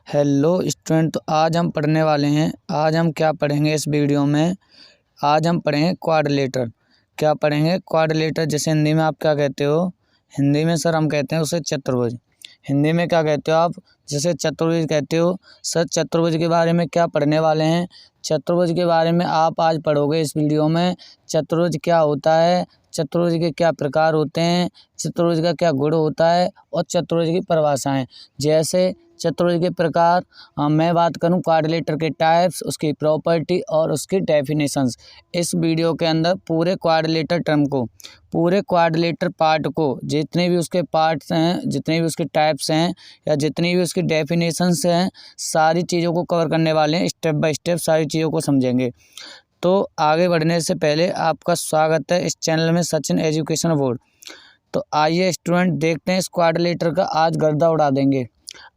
Hello student, तो आज हम पढ़ने वाले हैं। आज हम क्या पढ़ेंगे इस वीडियो में? आज हम पढ़ेंगे क्वाड्रिलेटर। क्या पढ़ेंगे? क्वाड्रिलेटर। जैसे हिंदी में आप क्या कहते हो? हिंदी में सर हम कहते हैं उसे चतुर्भुज। हिंदी में क्या कहते हो आप? जैसे चतुर्भुज कहते हो। सर चतुर्भुज के बारे में क्या पढ़ने वाले हैं? चतुर्भुज के बारे में आप आज पढ़ोगे इस वीडियो में। चतुर्भुज क्या होता है, चतुर्भुज के क्या प्रकार होते हैं, चतुर्भुज का क्या गुण होता है और चतुर्भुज की परिभाषाएं। जैसे चतुर्भुज के प्रकार मैं बात करूं क्वाड्रिलेटर के टाइप्स, उसकी प्रॉपर्टी और उसकी डेफिनेशंस। इस वीडियो के अंदर पूरे क्वाड्रिलेटर टर्म को, पूरे क्वाड्रिलेटर पार्ट को, जितने भी उसके पार्ट्स हैं, जितने भी उसके टाइप्स हैं या जितनी भी उसकी डेफिनेशंस हैं, सारी चीज़ों को कवर करने वाले हैं। स्टेप बाय स्टेप सारी चीज़ों को समझेंगे। तो आगे बढ़ने से पहले आपका स्वागत है इस चैनल में, सचिन एजुकेशन बोर्ड। तो आइए स्टूडेंट देखते हैं इस क्वाड्रिलेटर का आज गर्दा उड़ा देंगे।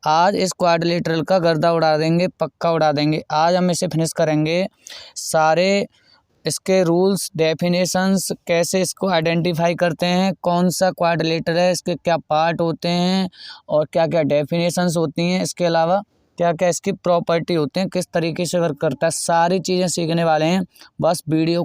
आज इस क्वाड्रिलेटरल का गर्दा उड़ा देंगे, पक्का उड़ा देंगे। आज हम इसे फिनिश करेंगे। सारे इसके रूल्स, डेफिनेशंस, कैसे इसको आइडेंटिफाई करते हैं, कौन सा क्वाड्रिलेटर है, इसके क्या पार्ट होते हैं और क्या क्या डेफिनेशंस होती हैं, इसके अलावा क्या क्या इसकी प्रॉपर्टी होते हैं, किस तरीके से वर्क करता है, सारी चीज़ें सीखने वाले हैं। बस वीडियो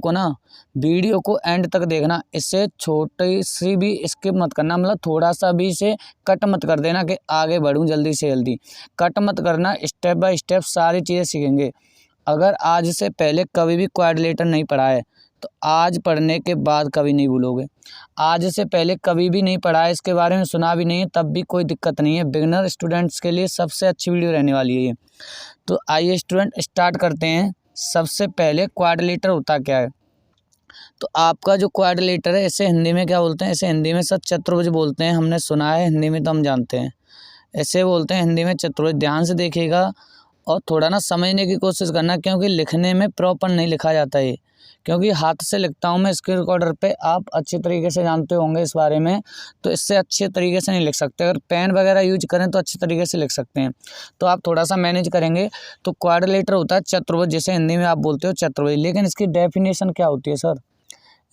को एंड तक देखना। इससे छोटी सी भी स्किप मत करना, मतलब थोड़ा सा भी इसे कट मत कर देना कि आगे बढ़ूँ जल्दी से जल्दी। कट मत करना, स्टेप बाय स्टेप सारी चीज़ें सीखेंगे। अगर आज से पहले कभी भी क्वाड्रिलेटर नहीं पढ़ा है तो आज पढ़ने के बाद कभी नहीं भूलोगे। आज से पहले कभी भी नहीं पढ़ा है, इसके बारे में सुना भी नहीं है, तब भी कोई दिक्कत नहीं है। बिगिनर स्टूडेंट्स के लिए सबसे अच्छी वीडियो रहने वाली है ये। तो आइए स्टूडेंट स्टार्ट करते हैं। सबसे पहले क्वाड्रिलेटर होता क्या है? तो आपका जो क्वाड्रिलेटर है, इसे हिंदी में क्या बोलते हैं? इसे हिंदी में सर चतुर्भुज बोलते हैं। हमने सुना है, हिंदी में तो हम जानते हैं, ऐसे बोलते हैं हिंदी में चतुर्भुज। ध्यान से देखिएगा और थोड़ा ना समझने की कोशिश करना, क्योंकि लिखने में प्रॉपर नहीं लिखा जाता है। क्योंकि हाथ से लिखता हूँ मैं स्क्रीन रिकॉर्डर पे, आप अच्छे तरीके से जानते होंगे इस बारे में, तो इससे अच्छे तरीके से नहीं लिख सकते। अगर पेन वगैरह यूज करें तो अच्छे तरीके से लिख सकते हैं, तो आप थोड़ा सा मैनेज करेंगे। तो क्वाड्रिलेटर होता है चतुर्भुज, जैसे हिंदी में आप बोलते हो चतुर्भुज। लेकिन इसकी डेफिनेशन क्या होती है सर?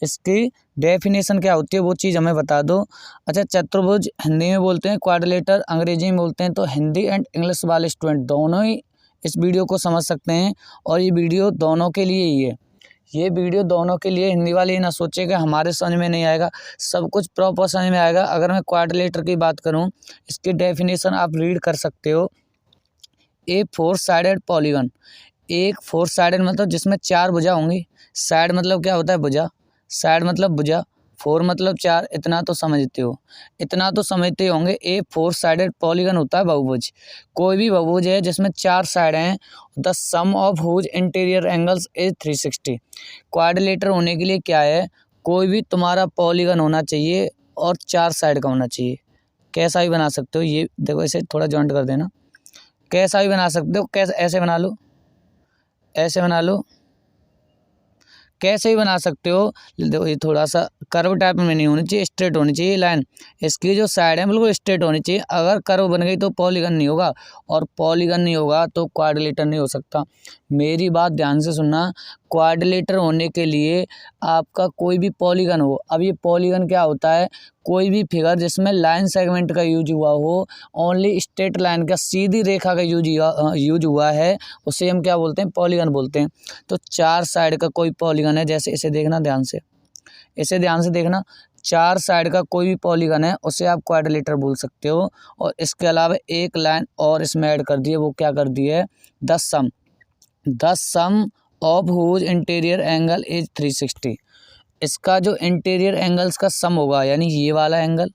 इसकी डेफिनेशन क्या होती है वो चीज़ हमें बता दो। अच्छा, चतुर्भुज हिंदी में बोलते हैं, क्वाड्रिलेटर अंग्रेजी में बोलते हैं। तो हिंदी एंड इंग्लिश वाले स्टूडेंट दोनों ही इस वीडियो को समझ सकते हैं और ये वीडियो दोनों के लिए ही है। ये वीडियो दोनों के लिए। हिंदी वाले ही ना सोचे कि हमारे समझ में नहीं आएगा, सब कुछ प्रॉपर समझ में आएगा। अगर मैं क्वाड्रिलेटर की बात करूं, इसकी डेफिनेशन आप रीड कर सकते हो। ए फोर साइडेड पॉलीगन। एक फोर साइडेड मतलब जिसमें चार भुजा होंगी। साइड मतलब क्या होता है? भुजा। साइड मतलब भुजा। फोर मतलब चार। इतना तो समझते हो, इतना तो समझते होंगे। ए फोर साइडेड पॉलीगन होता है बहुभुज। कोई भी बहुभुज है जिसमें चार साइड हैं। The sum of whose interior angles is 360। Quadrilateral होने के लिए क्या है? कोई भी तुम्हारा पॉलीगन होना चाहिए और चार साइड का होना चाहिए। कैसा भी बना सकते हो, ये देखो इसे थोड़ा जॉइंट कर देना। कैसा भी बना सकते हो, कैसे, ऐसे बना लो, ऐसे बना लो, कैसे भी बना सकते हो। देखो ये थोड़ा सा कर्व टाइप में नहीं होनी चाहिए, स्ट्रेट होनी चाहिए लाइन। इसकी जो साइड है बिल्कुल स्ट्रेट होनी चाहिए। अगर कर्व बन गई तो पॉलीगन नहीं होगा, और पॉलीगन नहीं होगा तो क्वाड्रिलेटर नहीं हो सकता। मेरी बात ध्यान से सुनना। क्वाड्रिलेटर होने के लिए आपका कोई भी पॉलीगन हो। अब ये पॉलीगन क्या होता है? कोई भी जिसमें लाइन सेगमेंट का यूज हुआ हो, ओनली स्ट्रेट लाइन का, सीधी रेखा का यूज हुआ है, उसे हम क्या बोलते हैं? पॉलीगन बोलते हैं। तो चार साइड का कोई पॉलीगन है, जैसे इसे देखना ध्यान से, इसे ध्यान से देखना। चार साइड का कोई भी पॉलीगन है उसे आप क्वाड्रिलेटर बोल सकते हो। और इसके अलावा एक लाइन और इसमें ऐड कर दी है, वो क्या कर दी है? The sum of whose interior angle is 360। इसका जो इंटीरियर एंगल्स का सम होगा, यानी ये वाला एंगल,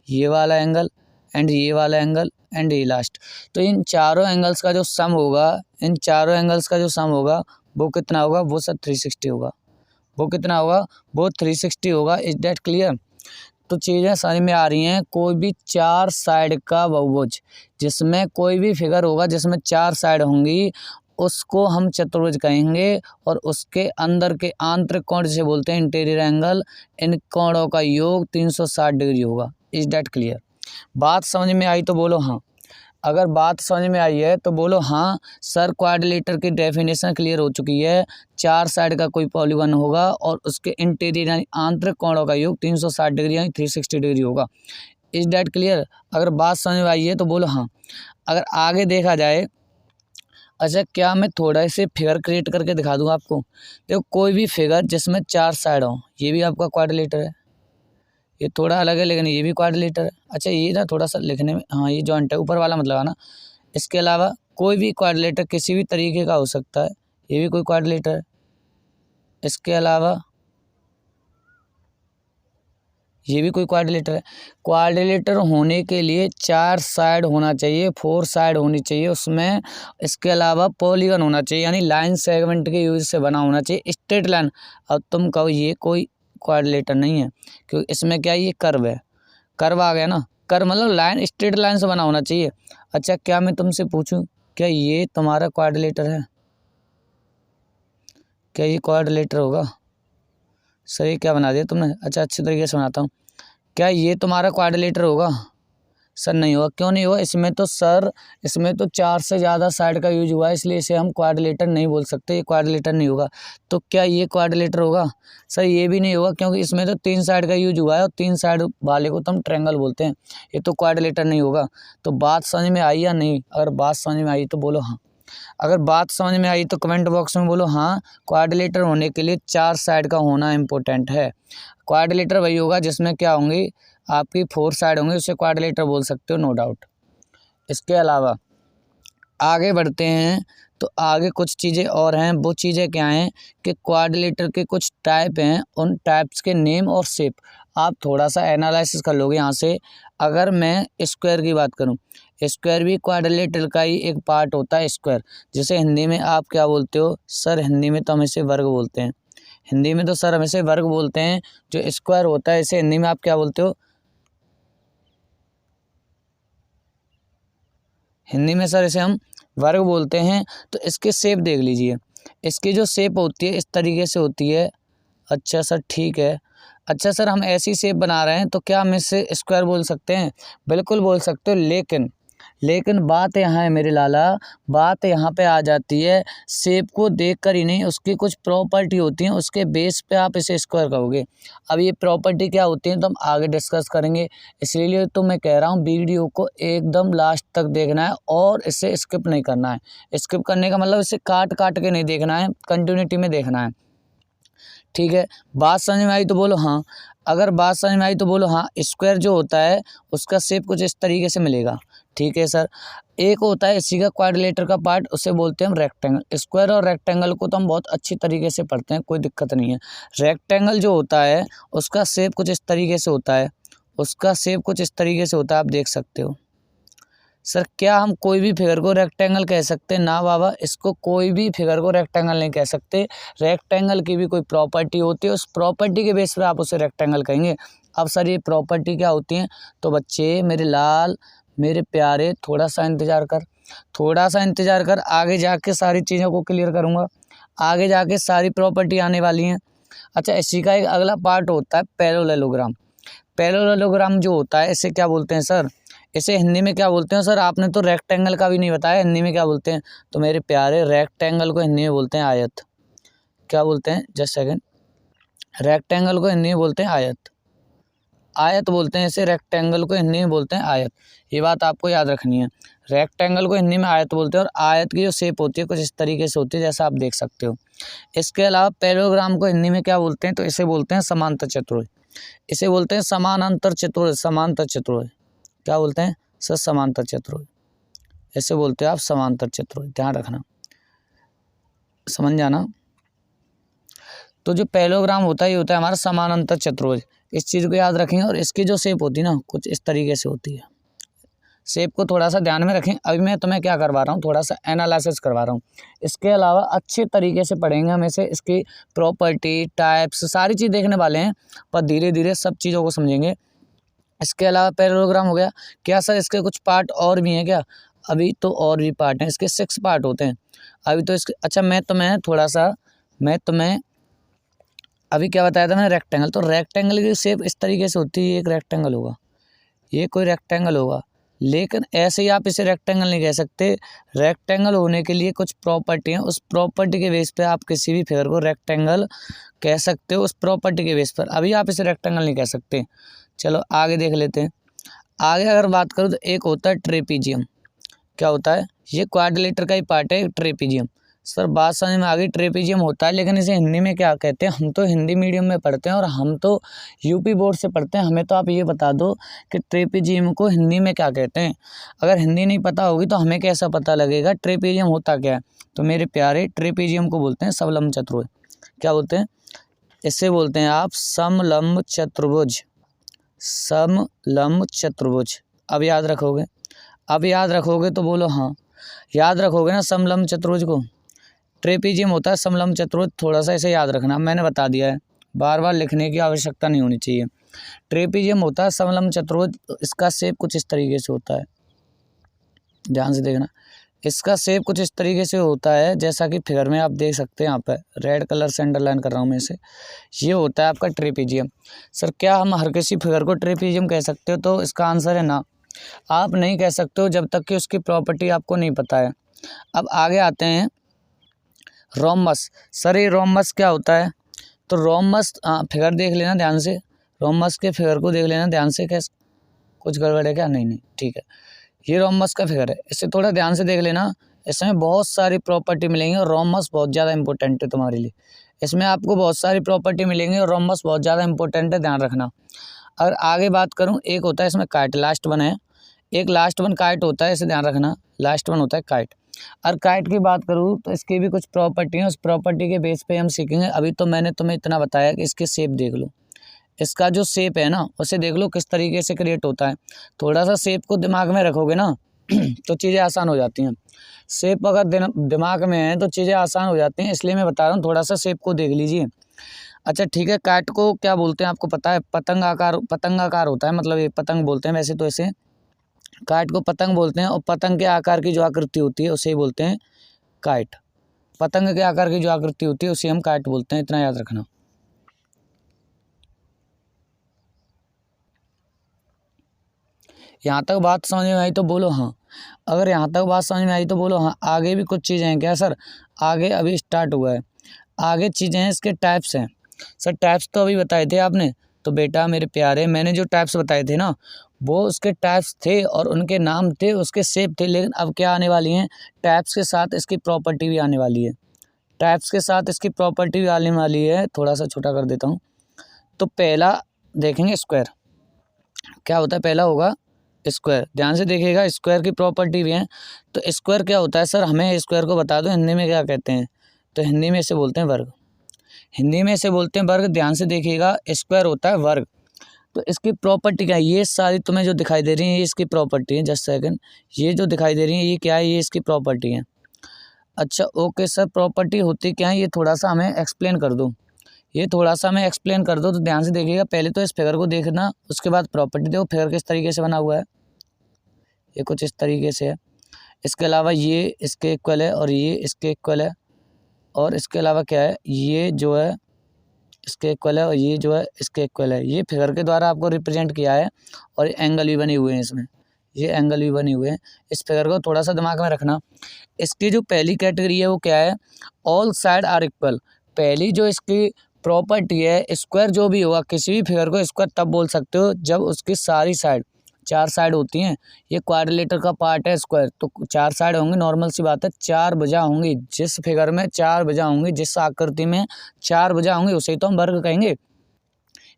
ये वाला एंगल एंड ये वाला एंगल एंड ये लास्ट, तो इन चारों एंगल्स का जो सम होगा, इन चारों एंगल्स का जो सम होगा वो कितना होगा? वो सब 360 होगा। वो कितना होगा? वो 360 होगा। Is that clear? तो चीज़ें समझ में आ रही हैं। कोई भी चार साइड का बहुभुज, जिसमें कोई भी फिगर होगा जिसमें चार साइड होंगी, उसको हम चतुर्भुज कहेंगे। और उसके अंदर के आंतरिक कोण जिसे बोलते हैं इंटीरियर एंगल, इन कोणों का योग 360 डिग्री होगा। Is that clear? बात समझ में आई तो बोलो हाँ। अगर बात समझ में आई है तो बोलो हाँ। सर क्वाड्रिलेटर की डेफिनेशन क्लियर हो चुकी है। चार साइड का कोई पॉलीगन होगा और उसके इंटीरियर यानी आंतरिक कोणों का योग 360 डिग्री यानी 360 डिग्री होगा। Is that clear? अगर बात समझ में आई है तो बोलो हाँ। अगर आगे देखा जाए अच्छा, क्या मैं थोड़ा से फिगर क्रिएट करके दिखा दूँ आपको। देखो, कोई भी फिगर जिसमें 4 साइड हों, ये भी आपका क्वाड्रिलेटर है। ये थोड़ा अलग है लेकिन ये भी क्वाड्रिलेटर है। अच्छा, ये ना थोड़ा सा लिखने में, हाँ ये जॉइंट है, ऊपर वाला मत लगाना। इसके अलावा कोई भी क्वाड्रिलेटर किसी भी तरीके का हो सकता है, ये भी कोई क्वाड्रिलेटर है। इसके अलावा ये भी कोई क्वाड्रिलेटर है। क्वाड्रिलेटर होने के लिए 4 साइड होना चाहिए, 4 साइड होनी चाहिए उसमें। इसके अलावा पॉलीगन होना चाहिए, यानी लाइन सेगमेंट के यूज से बना होना चाहिए, स्ट्रेट लाइन। अब तुम कहो ये कोई क्वाड्रिलेटर नहीं है, क्योंकि इसमें क्या है, ये कर्व है। कर्व आ गया ना, कर्व मतलब लाइन, स्ट्रेट लाइन से बना होना चाहिए। अच्छा, क्या मैं तुमसे पूछूं, क्या ये तुम्हारा क्वाड्रिलेटर है? क्या ये क्वाड्रिलेटर होगा? सर ये क्या बना दिया तुमने? अच्छा, अच्छे तरीके से बनाता हूँ। क्या ये तुम्हारा क्वाड्रिलेटर होगा? सर नहीं होगा। क्यों नहीं होगा? इसमें तो 4 से ज़्यादा साइड का यूज हुआ है, इसलिए इसे हम क्वाड्रिलेटर नहीं बोल सकते। ये क्वाड्रिलेटर नहीं होगा। तो क्या ये क्वाड्रिलेटर होगा? सर ये भी नहीं होगा, क्योंकि इसमें तो 3 साइड का यूज हुआ है और 3 साइड वाले को तो हम ट्रायंगल बोलते हैं। ये तो क्वाड्रिलेटर नहीं होगा। तो बात समझ में आई या नहीं? अगर बात समझ में आई तो बोलो हाँ। अगर बात समझ में आई तो कमेंट बॉक्स में बोलो हाँ। क्वाड्रिलेटर होने के लिए 4 साइड का होना इम्पोर्टेंट है। क्वाड्रिलेटर वही होगा जिसमें क्या होंगी, आपकी 4 साइड होंगी, उसे क्वाड्रिलेटर बोल सकते हो, नो डाउट। इसके अलावा आगे बढ़ते हैं तो आगे कुछ चीज़ें और हैं। वो चीज़ें क्या हैं कि क्वाड्रिलेटर के कुछ टाइप हैं, उन टाइप्स के नेम और शेप आप थोड़ा सा एनालिसिस कर लोगे यहाँ से। अगर मैं स्क्वायर की बात करूँ, स्क्वायर भी क्वाड्रिलेटर का ही एक पार्ट होता है। स्क्वायर जिसे हिंदी में आप क्या बोलते हो? सर हिंदी में तो हम इसे वर्ग बोलते हैं। हिंदी में तो सर हम इसे वर्ग बोलते हैं। जो स्क्वायर होता है इसे हिंदी में आप क्या बोलते हो? हिंदी में सर इसे हम वर्ग बोलते हैं। तो इसके शेप देख लीजिए, इसकी जो शेप होती है इस तरीके से होती है। अच्छा सर ठीक है। अच्छा सर, हम ऐसी शेप बना रहे हैं तो क्या हम इसे स्क्वायर बोल सकते हैं? बिल्कुल बोल सकते हो, लेकिन बात यहाँ है मेरे लाला, बात यहाँ पे आ जाती है शेप को देखकर ही नहीं, उसकी कुछ प्रॉपर्टी होती हैं, उसके बेस पे आप इसे स्क्वायर कहोगे। अब ये प्रॉपर्टी क्या होती है तो हम आगे डिस्कस करेंगे, इसलिए तो मैं कह रहा हूँ वीडियो को एकदम लास्ट तक देखना है और इसे स्किप नहीं करना है। स्किप करने का मतलब इसे काट काट के नहीं देखना है, कंटिन्यूटी में देखना है। ठीक है, बात समझ में आई तो बोलो हाँ। अगर बात समझ में आई तो बोलो हाँ। स्क्वायर जो होता है उसका शेप कुछ इस तरीके से मिलेगा। ठीक है सर, एक होता है इसी का क्वाड्रिलेटर का पार्ट, उसे बोलते हैं हम रेक्टेंगल। स्क्वायर और रेक्टेंगल को तो हम बहुत अच्छी तरीके से पढ़ते हैं, कोई दिक्कत नहीं है। रेक्टेंगल जो होता है उसका शेप कुछ इस तरीके से होता है, आप देख सकते हो। सर क्या हम कोई भी फिगर को रेक्टेंगल कह सकते हैं? ना बाबा, इसको कोई भी फिगर को रेक्टेंगल नहीं कह सकते। रेक्टेंगल की भी कोई प्रॉपर्टी होती है, उस प्रॉपर्टी के बेस पर आप उसे रेक्टेंगल कहेंगे। अब सर ये प्रॉपर्टी क्या होती हैं? तो बच्चे मेरे लाल, मेरे प्यारे, थोड़ा सा इंतज़ार कर, आगे जाके सारी चीज़ों को क्लियर करूँगा, आगे जाके सारी प्रॉपर्टी आने वाली हैं। अच्छा, इसी का एक अगला पार्ट होता है पैरेललोग्राम। पैरेललोग्राम जो होता है इसे क्या बोलते हैं सर? इसे हिंदी में क्या बोलते हैं? सर आपने तो रेक्टेंगल का भी नहीं बताया, हिंदी में क्या बोलते हैं? तो मेरे प्यारे, रेक्टेंगल को हिंदी में बोलते हैं आयत। क्या बोलते हैं? Just second. रेक्टेंगल को हिंदी में बोलते हैं आयत बोलते हैं इसे। रेक्टेंगल को हिंदी में बोलते हैं आयत। ये बात आपको याद रखनी है। रेक्टेंगल को हिंदी में आयत बोलते हैं और आयत की जो शेप होती है कुछ इस तरीके से होती है, जैसा आप देख सकते हो। इसके अलावा पैरेललोग्राम को हिंदी में क्या बोलते हैं? तो इसे बोलते हैं समांतर चतुर्भुज। इसे बोलते हैं समानांतर चतुर्भुज। क्या बोलते हैं सर? समांतर चतुर्भुज। ऐसे बोलते हैं आप, समांतर चतुर्भुज, ध्यान रखना, समझ जाना। तो जो पैरेललोग्राम होता है ये होता है हमारा समानांतर चतुर्भुज। इस चीज़ को याद रखेंगे। और इसकी जो शेप होती है ना कुछ इस तरीके से होती है। शेप को थोड़ा सा ध्यान में रखें। अभी मैं तुम्हें क्या करवा रहा हूँ, थोड़ा सा एनालिसिस करवा रहा हूँ। इसके अलावा अच्छे तरीके से पढ़ेंगे हम इसे, इसकी प्रॉपर्टी, टाइप्स, सारी चीज़ देखने वाले हैं, पर धीरे धीरे सब चीज़ों को समझेंगे। इसके अलावा पैरेललोग्राम हो गया। क्या सर इसके कुछ पार्ट और भी हैं क्या? अभी तो और भी पार्ट हैं, इसके 6 पार्ट होते हैं अभी तो इसके। अच्छा, मैं तुम्हें अभी क्या बताया था मैंने? रेक्टेंगल। तो रेक्टेंगल की शेप इस तरीके से होती है, ये एक रेक्टेंगल होगा, ये कोई रेक्टेंगल होगा, लेकिन ऐसे ही आप इसे रेक्टेंगल नहीं कह सकते। रेक्टेंगल होने के लिए कुछ प्रॉपर्टी हैं, उस प्रॉपर्टी के बेस पे आप किसी भी फिगर को रेक्टेंगल कह सकते हो, उस प्रॉपर्टी के बेस पर। अभी आप इसे रेक्टेंगल नहीं कह सकते। चलो आगे देख लेते हैं। आगे अगर बात करूँ तो एक होता है ट्रेपीजियम। क्या होता है, ये क्वाड्रिलेटर का ही पार्ट है ट्रेपीजियम। सर बात समझ में आ गई, ट्रेपीजियम होता है, लेकिन इसे हिंदी में क्या कहते हैं? हम तो हिंदी मीडियम में पढ़ते हैं और हम तो यूपी बोर्ड से पढ़ते हैं, हमें तो आप ये बता दो कि ट्रेपीजियम को हिंदी में क्या कहते हैं। अगर हिंदी नहीं पता होगी तो हमें कैसा पता लगेगा ट्रेपीजियम होता क्या है? तो मेरे प्यारे, ट्रेपीजियम को बोलते हैं समलंब चतुर्भुज। क्या बोलते हैं? इससे बोलते हैं आप समलंब चतुर्भुज, समलंब चतुर्भुज। अब याद रखोगे? अब याद रखोगे तो बोलो हाँ। याद रखोगे ना समलंब चतुर्भुज को? ट्रेपीजियम होता है समलंब चतुर्भुज, थोड़ा सा इसे याद रखना, मैंने बता दिया है, बार बार लिखने की आवश्यकता नहीं होनी चाहिए। ट्रेपीजियम होता है समलंब चतुर्भुज, इसका शेप कुछ इस तरीके से होता है, ध्यान से देखना। इसका शेप कुछ इस तरीके से होता है, जैसा कि फिगर में आप देख सकते हैं, यहाँ पर रेड कलर से अंडरलाइन कर रहा हूँ मैं इसे। ये होता है आपका ट्रेपीजियम। सर क्या हम हर किसी फिगर को ट्रेपीजियम कह सकते हो? तो इसका आंसर है ना, आप नहीं कह सकते हो जब तक कि उसकी प्रॉपर्टी आपको नहीं पता है। अब आगे आते हैं रोमबस। सर ये रोमबस क्या होता है? तो रोमबस फिगर देख लेना ध्यान से, रोमबस के फिगर को देख लेना ध्यान से। कैसे, कुछ गड़बड़ है क्या? नहीं, ठीक है। ये रोमबस का फिगर है, इसे थोड़ा ध्यान से देख लेना, इसमें बहुत सारी प्रॉपर्टी मिलेंगी और रोमबस बहुत ज़्यादा इंपॉर्टेंट है तुम्हारे लिए। इसमें आपको बहुत सारी प्रॉपर्टी मिलेंगी और रोमबस बहुत ज़्यादा इंपॉर्टेंट है, ध्यान रखना। अगर आगे बात करूँ, एक होता है इसमें काइट, लास्ट वन है, एक लास्ट वन काइट होता है, इसे ध्यान रखना, लास्ट वन होता है काइट। और काइट की बात करूँ तो इसकी भी कुछ प्रॉपर्टी है, उस प्रॉपर्टी के बेस पे हम सीखेंगे। अभी तो मैंने तुम्हें इतना बताया कि इसके शेप देख लो, इसका जो शेप है ना उसे देख लो किस तरीके से क्रिएट होता है। थोड़ा सा शेप को दिमाग में रखोगे ना तो चीज़ें आसान हो जाती हैं। शेप अगर दिमाग में है तो चीज़ें आसान हो जाती हैं, इसलिए मैं बता रहा हूँ, थोड़ा सा शेप को देख लीजिए। अच्छा ठीक है, काइट को क्या बोलते हैं आपको पता है? पतंगाकार होता है, मतलब ये पतंग बोलते हैं वैसे तो इसे, काइट को पतंग बोलते हैं। और पतंग के आकार की जो आकृति होती है उसे ही बोलते हैं काइट। पतंग के आकार की जो आकृति होती है उसे हम काइट बोलते हैं, इतना याद रखना। यहाँ तक बात समझ में आई तो बोलो हाँ। अगर यहाँ तक बात समझ में आई तो बोलो हाँ। आगे भी कुछ चीज़ें हैं क्या सर? आगे अभी स्टार्ट हुआ है, आगे चीज़ें हैं, इसके टाइप्स हैं। सर टाइप्स तो अभी बताए थे आपने, तो बेटा मेरे प्यारे, मैंने जो टाइप्स बताए थे ना वो उसके टाइप्स थे और उनके नाम थे, उसके शेप थे। लेकिन अब क्या आने वाली हैं? टाइप्स के साथ इसकी प्रॉपर्टी भी आने वाली है, टाइप्स के साथ इसकी प्रॉपर्टी भी आने वाली है। थोड़ा सा छोटा कर देता हूँ। तो पहला देखेंगे स्क्वायर, क्या होता है? पहला होगा स्क्वायर, ध्यान से देखिएगा, स्क्वायर की प्रॉपर्टी भी है। तो स्क्वायर क्या होता है सर? हमें स्क्वायर को बता दो हिंदी में क्या कहते हैं? तो हिंदी में इसे बोलते हैं वर्ग, हिंदी में इसे बोलते हैं वर्ग। ध्यान से देखिएगा, स्क्वायर होता है वर्ग। तो इसकी प्रॉपर्टी क्या है? ये सारी तुम्हें जो दिखाई दे रही है ये इसकी प्रॉपर्टी है। जस्ट सेकंड, ये जो दिखाई दे रही है ये क्या है? ये इसकी प्रॉपर्टी है। अच्छा ओके सर, प्रॉपर्टी होती क्या है ये थोड़ा सा हमें एक्सप्लेन कर दो, ये थोड़ा सा हमें एक्सप्लेन कर दो। तो ध्यान से देखिएगा, पहले तो इस फिगर को देखना, उसके बाद प्रॉपर्टी। देखो फिगर किस तरीके से बना हुआ है, ये कुछ इस तरीके से है। इसके अलावा ये इसके इक्वल है और ये इसके इक्वल है, और इसके अलावा क्या है? ये जो है इसके इक्वल है और ये जो है इसके इक्वल है। ये फिगर के द्वारा आपको रिप्रेजेंट किया है और एंगल भी बने हुए हैं इसमें, ये एंगल भी बने हुए हैं। इस फिगर को थोड़ा सा दिमाग में रखना। इसकी जो पहली कैटेगरी है वो क्या है? All side are equal. पहली जो इसकी प्रॉपर्टी है, स्क्वायर जो भी होगा, किसी भी फिगर को स्क्वायर तब बोल सकते हो जब उसकी सारी साइड, 4 साइड होती हैं। ये क्वाड्रिलेटर का पार्ट है स्क्वायर, तो 4 साइड होंगी, नॉर्मल सी बात है, 4 भुजा होंगी। जिस फिगर में 4 भुजा होंगी, जिस आकृति में 4 भुजा होंगी उसे तो हम वर्ग कहेंगे,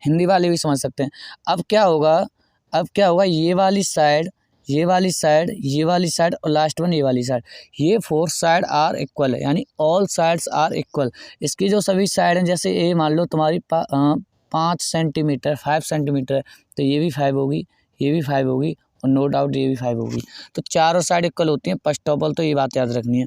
हिंदी वाले भी समझ सकते हैं। अब क्या होगा? ये वाली साइड, ये वाली साइड, ये वाली साइड और लास्ट वन ये वाली साइड, ये 4 साइड आर इक्वल है, यानी ऑल साइड्स आर इक्वल। इसकी जो सभी साइड हैं, जैसे ये मान लो तुम्हारी 5 सेंटीमीटर, 5 सेंटीमीटर है, तो ये भी 5 होगी, ये भी 5 होगी और नो डाउट ये भी 5 होगी। तो चारों साइड इक्वल होती हैं। फर्स्ट ऑफ ऑल तो ये बात याद रखनी है।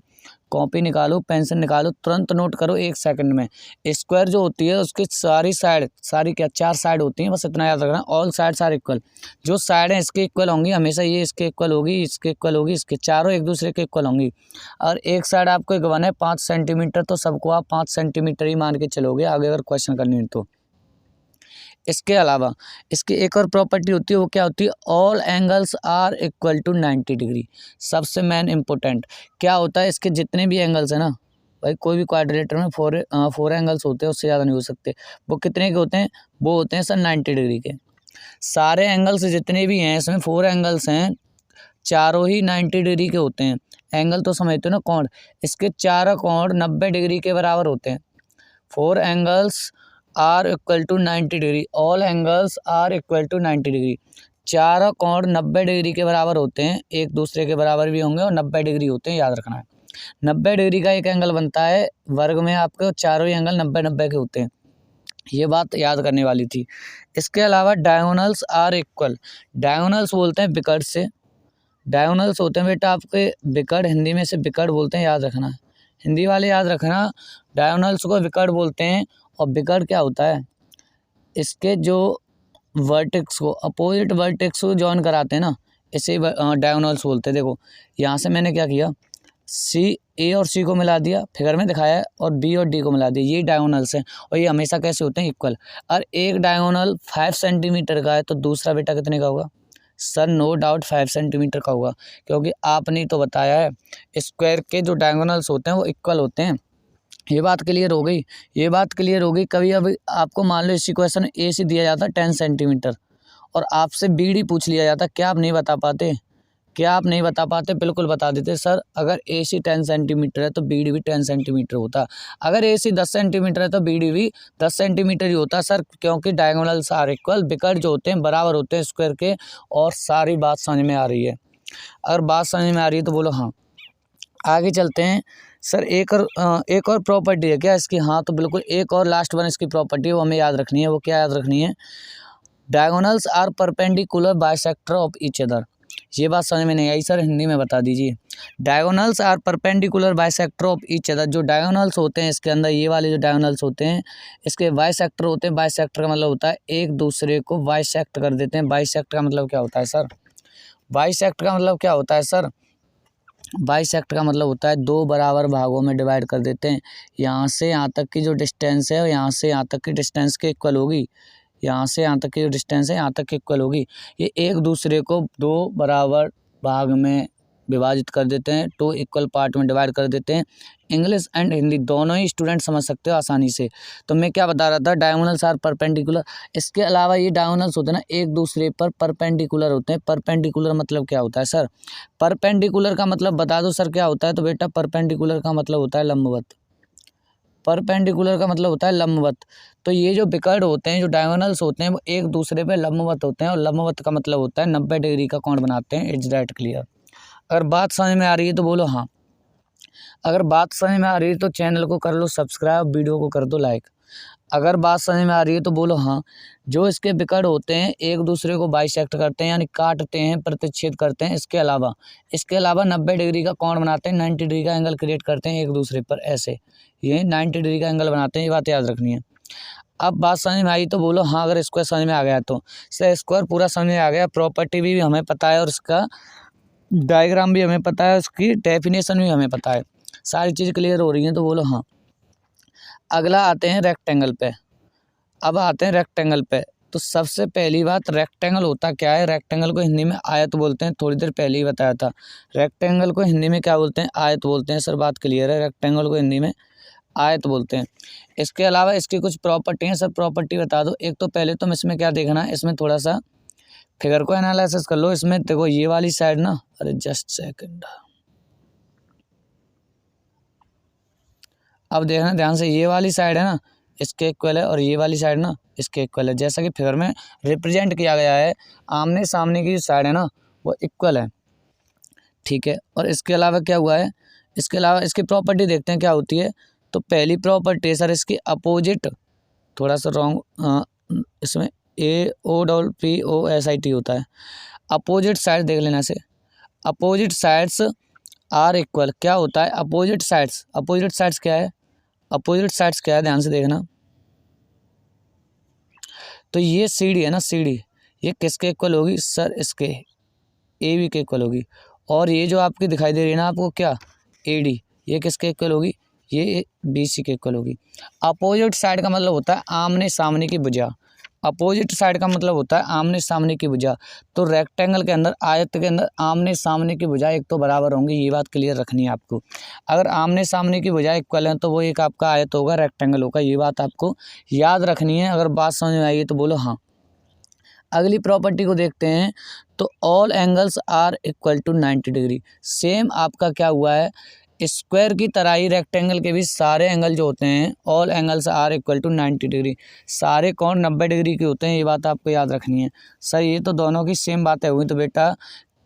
कॉपी निकालो, पेंसिल निकालो, तुरंत नोट करो 1 सेकंड में। स्क्वायर जो होती है उसकी सारी साइड, सारी क्या 4 साइड होती हैं, बस इतना याद रखना। ऑल साइड्स आर इक्वल, जो साइड हैं इसके इक्वल होंगी हमेशा, ये इसके इक्वल होगी, इसके इक्वल होगी, इसके चारों एक दूसरे के इक्वल होंगी। और एक साइड आपको गिवन है 5 सेंटीमीटर, तो सबको आप 5 सेंटीमीटर ही मान के चलोगे आगे अगर क्वेश्चन करनी है तो। इसके अलावा इसकी एक और प्रॉपर्टी होती है, वो क्या होती है? All angles are equal to 90 degree. सबसे मेन इंपॉर्टेंट क्या होता है? इसके जितने भी एंगल्स हैं ना भाई, कोई भी क्वाड्रिलेटर में 4 एंगल्स होते हैं, उससे ज़्यादा नहीं हो सकते। वो कितने के होते हैं? वो होते हैं सर 90 डिग्री के। सारे एंगल्स जितने भी हैं इसमें 4 एंगल्स हैं, चारों ही 90 डिग्री के होते हैं। एंगल तो समझते हो ना, कोण, इसके चारों कोण 90 डिग्री के बराबर होते हैं। 4 angles are equal to 90 degree, all angles are equal to 90 degree. चारों कोण 90 डिग्री के बराबर होते हैं, एक दूसरे के बराबर भी होंगे और 90 डिग्री होते हैं, याद रखना है। 90 डिग्री का एक एंगल बनता है वर्ग में आपके, चारों ही एंगल 90-90 के होते हैं, ये बात याद करने वाली थी। इसके अलावा डायगोनल्स आर इक्वल, डायगोनल्स बोलते हैं विकर्ण से, डायगोनल्स होते हैं बेटा आपके विकर्ण, हिंदी में से विकर्ण बोलते हैं, याद रखना, हिंदी वाले याद रखना, डायगोनल्स को विकर्ण बोलते हैं। और विकर्ण क्या होता है, इसके जो वर्टेक्स को, अपोजिट वर्टेक्स को जॉइन कराते हैं ना, इसे डायगोनल्स बोलते हैं। देखो यहाँ से मैंने क्या किया, सी, ए और सी को मिला दिया, फिगर में दिखाया है, और बी और डी को मिला दिया, ये डायगोनल्स हैं। और ये हमेशा कैसे होते हैं, इक्वल। और एक डायगोनल 5 सेंटीमीटर का है तो दूसरा बेटा कितने का होगा सर, नो डाउट 5 सेंटीमीटर का होगा, क्योंकि आपने तो बताया है स्क्वायर के जो डायगोनल्स होते हैं वो इक्वल होते हैं। ये बात क्लियर हो गई, ये बात क्लियर हो गई। कभी अभी आपको मान लो इसी क्वेश्चन ए से दिया जाता 10 सेंटीमीटर और आपसे बी डी पूछ लिया जाता, क्या आप नहीं बता पाते, क्या आप नहीं बता पाते? बिल्कुल बता देते सर, अगर ए सी 10 सेंटीमीटर है तो बी डी भी 10 सेंटीमीटर होता, अगर ए सी 10 सेंटीमीटर है तो बी डी भी 10 सेंटीमीटर ही होता सर, क्योंकि डायगोनल्स आर इक्वल, विकर्ण जो होते हैं बराबर होते हैं स्क्वायर के। और सारी बात समझ में आ रही है? अगर बात समझ में आ रही है तो बोलो हाँ। आगे चलते हैं सर, एक और प्रॉपर्टी है क्या इसकी? हाँ तो बिल्कुल, एक और लास्ट वन इसकी प्रॉपर्टी है, वो हमें याद रखनी है। वो क्या याद रखनी है? Diagonals are perpendicular bisector of each other. ये बात समझ में नहीं आई सर, हिंदी में बता दीजिए। Diagonals are perpendicular bisector of each other, जो डायगोनल्स होते हैं इसके अंदर, ये वाले जो डायगोनल्स होते हैं इसके बाइसेक्टर होते हैं। बाइसेक्टर का मतलब होता है एक दूसरे को बाइसेक्ट कर देते हैं। बाइसेक्ट का मतलब क्या होता है सर? बाइसेक्ट का मतलब क्या होता है सर? बाइसेक्ट का मतलब होता है दो बराबर भागों में डिवाइड कर देते हैं। यहाँ से यहाँ तक की जो डिस्टेंस है, यहाँ से यहाँ तक की डिस्टेंस के इक्वल होगी, यहाँ से यहाँ तक की जो डिस्टेंस है यहाँ तक की इक्वल होगी। ये एक दूसरे को दो बराबर भाग में विभाजित कर देते हैं, टू इक्वल पार्ट में डिवाइड कर देते हैं। इंग्लिश एंड हिंदी दोनों ही स्टूडेंट समझ सकते हो आसानी से। तो मैं क्या बता रहा था, डायगोनल्स आर परपेंडिकुलर। इसके अलावा ये डायगोनल्स होते हैं ना एक दूसरे पर परपेंडिकुलर होते हैं। परपेंडिकुलर मतलब क्या होता है सर? परपेंडिकुलर का मतलब बता दो सर क्या होता है? तो बेटा परपेंडिकुलर का मतलब होता है लंबवत। परपेंडिकुलर का मतलब होता है लंबवत। तो ये जो विकर्ण होते हैं, जो डायगोनल्स होते हैं, वो एक दूसरे पे लंबवत होते हैं, और लंबवत का मतलब होता है 90 डिग्री का कोण बनाते हैं। It's that clear? अगर बात समझ में आ रही है तो बोलो हाँ। अगर बात समझ में आ रही है तो चैनल को कर लो सब्सक्राइब, वीडियो को कर दो लाइक। अगर बात समझ में आ रही है तो बोलो हाँ। जो इसके विकर्ण होते हैं एक दूसरे को बाइसेक्ट करते हैं, यानी काटते हैं, प्रतिच्छेद करते हैं। इसके अलावा 90 डिग्री का कोण बनाते हैं, 90 डिग्री का एंगल क्रिएट करते हैं एक दूसरे पर, ऐसे ये 90 डिग्री का एंगल बनाते हैं। ये बात याद रखनी है। अब बात समझ में आई तो बोलो हाँ। अगर स्क्वायर समझ में आ गया तो सर, स्क्वायर पूरा समझ में आ गया, प्रॉपर्टी भी हमें पता है और इसका डायग्राम भी हमें पता है, उसकी डेफिनेशन भी हमें पता है, सारी चीज़ क्लियर हो रही हैं तो बोलो हाँ। अगला आते हैं रेक्टेंगल पे। अब आते हैं रेक्टेंगल पे। तो सबसे पहली बात, रेक्टेंगल होता क्या है? रेक्टेंगल को हिंदी में आयत बोलते हैं, थोड़ी देर पहले ही बताया था। रेक्टेंगल को हिंदी में क्या बोलते हैं? आयत बोलते हैं। सर बात क्लियर है, रेक्टेंगल को हिंदी में आयत बोलते हैं। इसके अलावा इसकी कुछ प्रॉपर्टी हैं सर, प्रॉपर्टी बता दो। एक तो पहले तुम इसमें क्या देखना है, इसमें थोड़ा सा फिगर को एनालिसिस कर लो। इसमें देखो ये वाली साइड ना, अरे जस्ट सेकंड, अब देखना ध्यान से, ये वाली साइड है ना इसके इक्वल है, और ये वाली साइड ना इसके इक्वल है, जैसा कि फिगर में रिप्रेजेंट किया गया है। आमने सामने की जो साइड है ना वो इक्वल है, ठीक है। और इसके अलावा क्या हुआ है, इसके अलावा इसकी प्रॉपर्टी देखते हैं क्या होती है। तो पहली प्रॉपर्टी सर इसकी अपोजिट, थोड़ा सा रॉन्ग, इसमें AOPPOSIT होता है। अपोजिट साइड देख लेना से, अपोजिट साइड्स आर इक्वल। क्या होता है अपोजिट साइड्स? अपोजिट साइड्स क्या है? अपोजिट साइड्स क्या है, ध्यान से देखना। तो ये CD है ना, CD ये किसके इक्वल होगी सर? इसके AB के इक्वल होगी। और ये जो आपकी दिखाई दे रही है ना आपको, क्या AD, ये किसके इक्वल होगी? ये BC के इक्वल होगी। अपोजिट साइड का मतलब होता है आमने सामने की भुजा। अपोजिट साइड का मतलब होता है आमने सामने की भुजा। तो रेक्टेंगल के अंदर, आयत के अंदर आमने सामने की भुजा एक तो बराबर होंगी, ये बात क्लियर रखनी है आपको। अगर आमने सामने की भुजा इक्वल है तो वो एक आपका आयत होगा, रेक्टेंगल होगा, ये बात आपको याद रखनी है। अगर बात समझ में आई है तो बोलो हाँ। अगली प्रॉपर्टी को देखते हैं, तो all angles are equal to 90 degree. Same आपका क्या हुआ है, स्क्वायर की तरह ही रेक्टेंगल के भी सारे एंगल जो होते हैं, all angles are equal to 90 degree, सारे कोण 90 डिग्री के होते हैं। ये बात आपको याद रखनी है। सर ये तो दोनों की सेम बातें हुई, तो बेटा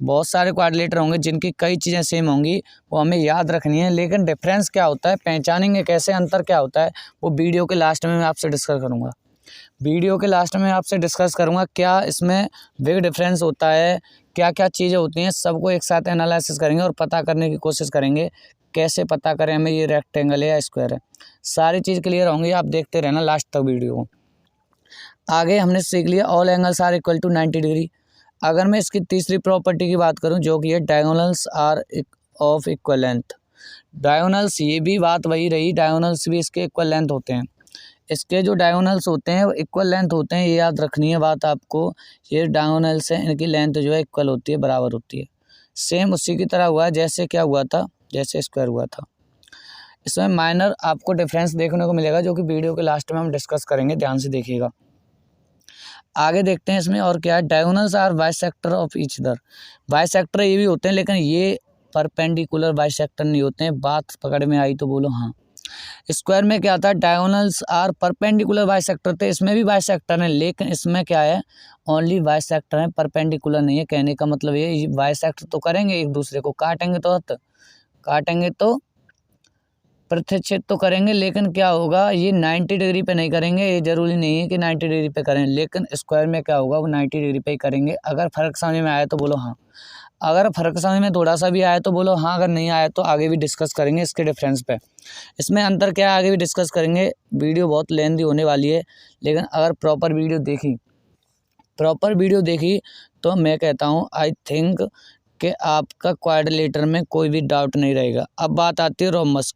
बहुत सारे क्वाड्रिलेटर होंगे जिनकी कई चीज़ें सेम होंगी, वो हमें याद रखनी है, लेकिन डिफरेंस क्या होता है, पहचानेंगे कैसे, अंतर क्या होता है, वो वीडियो के लास्ट में मैं आपसे डिस्कस करूँगा। वीडियो के लास्ट में आपसे डिस्कस करूँगा क्या इसमें बिग डिफरेंस होता है, क्या क्या चीज़ें होती हैं, सबको एक साथ एनालिसिस करेंगे और पता करने की कोशिश करेंगे कैसे पता करें हमें ये रेक्टेंगल है या स्क्वायर है। सारी चीज़ क्लियर होंगी, आप देखते रहना लास्ट तक वीडियो को। आगे हमने सीख लिया all angles are equal to 90 degree. अगर मैं इसकी तीसरी प्रॉपर्टी की बात करूं जो कि है diagonals are of equal length. Diagonals, ये भी बात वही रही, डायगोनल्स भी इसके इक्वल लेंथ होते हैं। इसके जो डायगोनल्स होते हैं वो इक्वल लेंथ होते हैं, ये याद रखनी है बात आपको। ये डायगोनल्स हैं, इनकी लेंथ जो है इक्वल होती है, बराबर होती है। सेम उसी की तरह हुआ है जैसे क्या हुआ था, जैसे स्क्वायर हुआ था। इसमें माइनर आपको डिफरेंस देखने को मिलेगा जो कि वीडियो के लास्ट में हम डिस्कस करेंगे, ध्यान से देखिएगा। आगे देखते हैं इसमें और क्या है, diagonals are bisector of each other. Bisector ये भी होते हैं, लेकिन ये परपेंडिकुलर बाइसेक्टर नहीं होते हैं। बात पकड़ में आई तो बोलो हाँ। स्क्वायर में क्या था, डायगोनल्स आर परपेंडिकुलर बाइसेक्टर थे, इसमें भी बाइसेक्टर है, लेकिन इसमें क्या है, ओनली बाइसेक्टर है, परपेंडिकुलर नहीं है। कहने का मतलब ये बाइसेक्ट तो करेंगे एक दूसरे को, काटेंगे तो प्रतिच्छेद तो करेंगे, लेकिन क्या होगा, ये 90 डिग्री पे नहीं करेंगे। ये जरूरी नहीं है कि 90 डिग्री पे करें, लेकिन स्क्वायर में क्या होगा, वो 90 डिग्री पे ही करेंगे। अगर फर्क समझ में आया तो बोलो हाँ, अगर फर्क समझ में थोड़ा सा भी आया तो बोलो हाँ, अगर नहीं आया तो आगे भी डिस्कस करेंगे इसके डिफरेंस पे। इसमें अंतर क्या है आगे भी डिस्कस करेंगे। वीडियो बहुत लेंथी होने वाली है, लेकिन अगर प्रॉपर वीडियो देखी तो मैं कहता हूँ आई थिंक कि आपका क्वाड्रिलेटर में कोई भी डाउट नहीं रहेगा। अब बात आती है रोम्बस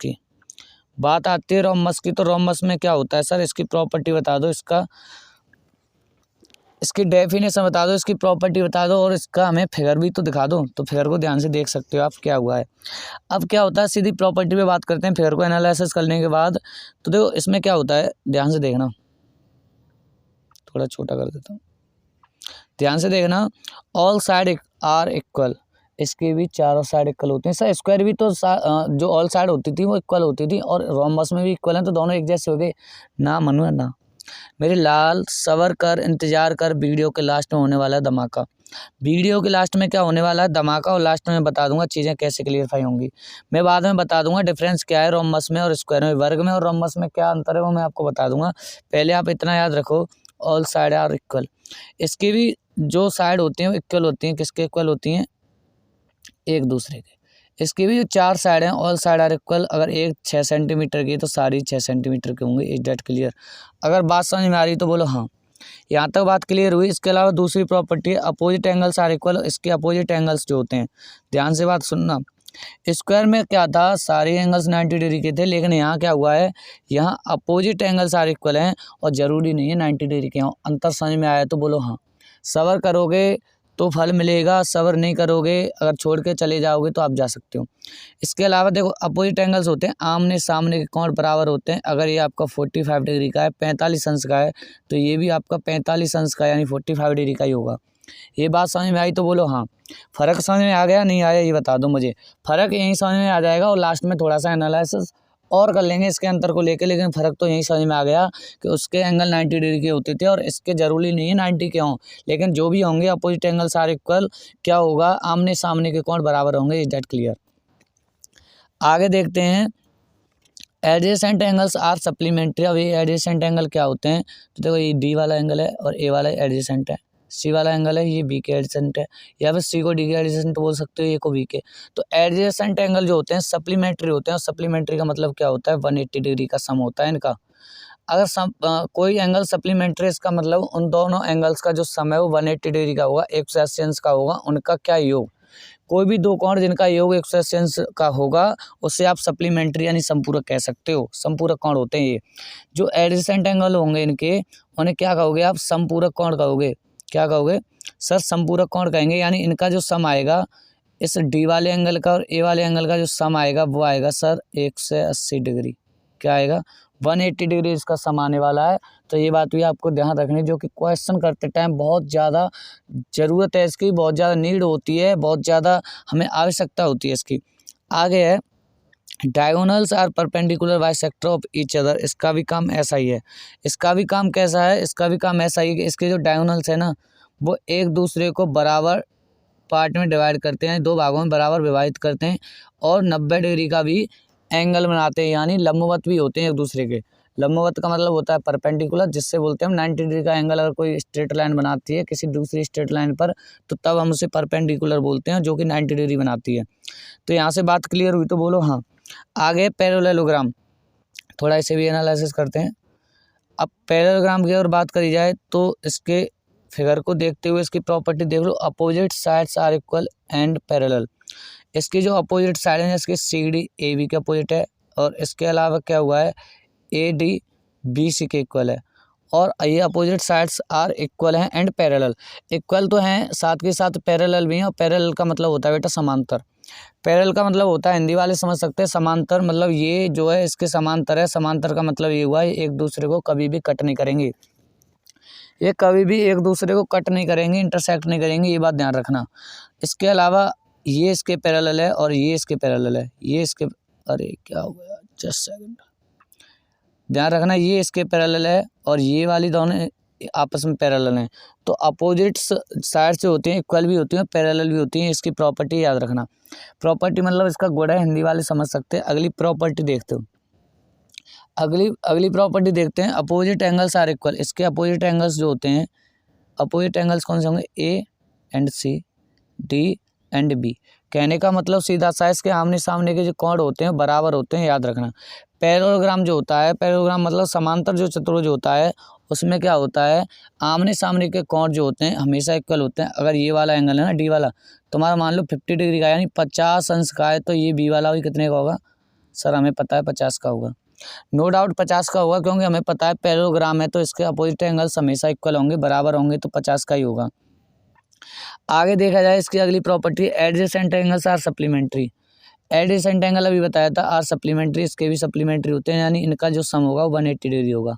की, तो रोम्बस में क्या होता है सर, इसकी प्रॉपर्टी बता दो, इसकी डेफिनेशन बता दो, इसकी प्रॉपर्टी बता दो, और इसका हमें फिगर भी तो दिखा दो। तो फिगर को ध्यान से देख सकते हो आप क्या हुआ है। अब क्या होता है, सीधी प्रॉपर्टी पे बात करते हैं फिगर को एनालिसिस करने के बाद। तो देखो इसमें क्या होता है, ध्यान से देखना, थोड़ा छोटा कर देता हूँ, ध्यान से देखना। ऑल साइड आर इक्वल, इसके भी चारों साइड इक्वल होते हैं। सर स्क्वायर भी तो जो ऑल साइड होती थी वो इक्वल होती थी, और रोम्बस में भी इक्वल है, तो दोनों एक जैसे हो गए ना। मनु ना मेरे लाल, सबर कर, इंतजार कर, वीडियो के लास्ट में होने वाला है धमाका। वीडियो के लास्ट में क्या होने वाला है, धमाका, और लास्ट में बता दूंगा चीज़ें कैसे क्लियरफाई होंगी। मैं बाद में बता दूंगा डिफरेंस क्या है रोम्बस में और स्क्वायर में, वर्ग में और रोम्बस में क्या अंतर है वो मैं आपको बता दूंगा। पहले आप इतना याद रखो, ऑल साइड आर इक्वल। इसकी भी जो साइड होती हैं वो इक्वल होती हैं, किसके इक्वल होती हैं, एक दूसरे के। इसकी भी जो चार साइड हैं, ऑल साइड आर इक्वल। अगर एक 6 सेंटीमीटर की तो सारी 6 सेंटीमीटर के होंगे। Is that clear? अगर बात समझ में आ रही तो बोलो हाँ। यहाँ तक बात क्लियर हुई। इसके अलावा दूसरी प्रॉपर्टी है अपोजिट एंगल्स आर इक्वल। इसके अपोजिट एंगल्स जो होते हैं, ध्यान से बात सुनना। स्क्वायर में क्या था, सारे एंगल्स 90 डिग्री के थे, लेकिन यहाँ क्या हुआ है, यहाँ अपोजिट एंगल्स आर इक्वल हैं, और ज़रूरी नहीं है 90 डिग्री के हों। अंतर समझ में आया तो बोलो हाँ। सब्र करोगे तो फल मिलेगा, सब्र नहीं करोगे, अगर छोड़ के चले जाओगे तो आप जा सकते हो। इसके अलावा देखो अपोजिट एंगल्स होते हैं, आमने सामने के कोण बराबर होते हैं। अगर ये आपका 45 डिग्री का है, 45 अंश का है, तो ये भी आपका 45 अंश का यानी 45 डिग्री का ही होगा। ये बात समझ में आई तो बोलो हाँ। फ़र्क समझ में आ गया, नहीं आया ये बता दो मुझे। फ़र्क यहीं समझ में आ जाएगा, और लास्ट में थोड़ा सा एनालिसिस और कर लेंगे इसके अंतर को लेके, लेकिन फ़र्क तो यहीं समझ में आ गया कि उसके एंगल 90 डिग्री के होते थे और इसके ज़रूरी नहीं है 90 के हों, लेकिन जो भी होंगे अपोजिट एंगल्स आर इक्वल। क्या होगा, आमने सामने के कोण बराबर होंगे। Is that clear? आगे देखते हैं, एडजेसेंट एंगल्स आर सप्लीमेंट्री। अब ये एडजेसेंट एंगल क्या होते हैं, तो देखो ये डी वाला एंगल है और ए वाला एडजेसेंट है, सी वाला एंगल है, ये बी के एडजेसेंट है, या फिर सी को डी के एडजेसेंट बोल सकते हो, ए को बी के। तो एडजेसेंट एंगल जो होते हैं सप्लीमेंट्री होते हैं, और सप्लीमेंट्री का मतलब क्या होता है, 180 डिग्री का सम होता है इनका। अगर कोई एंगल सप्लीमेंट्री, इसका मतलब उन दोनों एंगल्स का जो सम है वो 180 डिग्री का होगा, 180 अंश का होगा। उनका क्या योग, कोई भी दो कोण जिनका योग 180 अंश का होगा उससे आप सप्लीमेंट्री यानी संपूरक कह सकते हो। संपूरक कोण होते हैं ये। जो एडजेसेंट एंगल होंगे इनके, उन्हें क्या कहोगे आप, संपूरक कोण कहोगे। क्या कहोगे सर, संपूरक कोण कहेंगे। यानी इनका जो सम आएगा, इस डी वाले एंगल का और ए वाले एंगल का जो सम आएगा वो आएगा सर 180 डिग्री। क्या आएगा, 180 डिग्री इसका सम आने वाला है। तो ये बात भी आपको ध्यान रखनी, जो कि क्वेश्चन करते टाइम बहुत ज़्यादा ज़रूरत है इसकी, बहुत ज़्यादा नीड होती है, बहुत ज़्यादा हमें आवश्यकता होती है इसकी। आगे है diagonals are perpendicular bisector of each other. इसका भी काम ऐसा ही है। इसका भी काम कैसा है? इसका भी काम ऐसा ही है कि इसके जो डायगोनल्स है ना, वो एक दूसरे को बराबर पार्ट में डिवाइड करते हैं, दो भागों में बराबर विभाजित करते हैं और 90 डिग्री का भी एंगल बनाते हैं, यानी लंबवत भी होते हैं एक दूसरे के। लंबवत का मतलब होता है परपेंडिकुलर, जिससे बोलते हैं हम 90 डिग्री का एंगल अगर कोई स्ट्रेट लाइन बनाती है किसी दूसरी स्ट्रेट लाइन पर, तो तब हम उसे परपेंडिकुलर बोलते हैं, जो कि 90 डिग्री बनाती है। तो यहाँ से बात क्लियर हुई तो बोलो हाँ। आगे पैरेललोग्राम, थोड़ा इसे भी एनालिसिस करते हैं। अब पैरेललोग्राम की ओर बात करी जाए तो इसके फिगर को देखते हुए इसकी प्रॉपर्टी देख लो। Opposite sides are equal and parallel. इसकी जो अपोजिट साइड है, इसकी सी डी ए बी के अपोजिट है, और इसके अलावा क्या हुआ है, ए डी बी सी के इक्वल है, और ये अपोजिट साइड्स आर इक्वल हैं एंड पैरेलल। इक्वल तो हैं, साथ के साथ पैरेलल भी हैं, और पैरेलल का मतलब होता है बेटा समांतर। पैरेलल का मतलब होता है, हिंदी वाले समझ सकते हैं, समांतर मतलब ये जो है इसके समांतर है। समांतर का मतलब ये हुआ एक दूसरे को कभी भी कट नहीं करेंगे, ये कभी भी एक दूसरे को कट नहीं करेंगे, इंटरसेक्ट नहीं करेंगे, ये बात ध्यान रखना। इसके अलावा ये इसके पैरेलल है और ये इसके पैरेलल है, ये इसके, अरे क्या हो गया, जस्ट सेकंड, ध्यान रखना, ये इसके पैरेलल है और ये वाली दोनों आपस में पैरेलल हैं। तो अपोजिट साइड से होती हैं, इक्वल भी होती हैं, पैरेलल भी होती हैं। इसकी प्रॉपर्टी याद रखना। प्रॉपर्टी मतलब इसका गुण है, हिंदी वाले समझ सकते हैं। अगली प्रॉपर्टी देखते हो, अगली प्रॉपर्टी देखते हैं। Opposite angles are equal. इसके अपोजिट एंगल्स जो होते हैं, अपोजिट एंगल्स कौन से होंगे, A and C, D and B. कहने का मतलब सीधा सा, इसके आमने सामने के जो कोण होते हैं बराबर होते हैं, याद रखना। पैरेललोग्राम जो होता है, पैरेललोग्राम मतलब समांतर जो चतुर्भुज होता है, उसमें क्या होता है, आमने सामने के कोण जो होते हैं हमेशा इक्वल होते हैं। अगर ये वाला एंगल है ना, डी वाला, तुम्हारा मान लो 50 डिग्री का यानी 50 अंश का है, तो ये बी वाला भी कितने का होगा, सर हमें पता है 50 का होगा। नो डाउट 50 का होगा, क्योंकि हमें पता है पैरेललोग्राम है तो इसके अपोजिट एंगल्स हमेशा इक्वल होंगे, बराबर होंगे, तो 50 का ही होगा। आगे देखा जाए इसकी अगली property, adjacent angles are supplementary. Adjacent angle अभी बताया था, आर सप्लीमेंट्री, इसके भी सप्लीमेंट्री होते हैं, यानी इनका जो सम होगा वो 180 डिग्री होगा।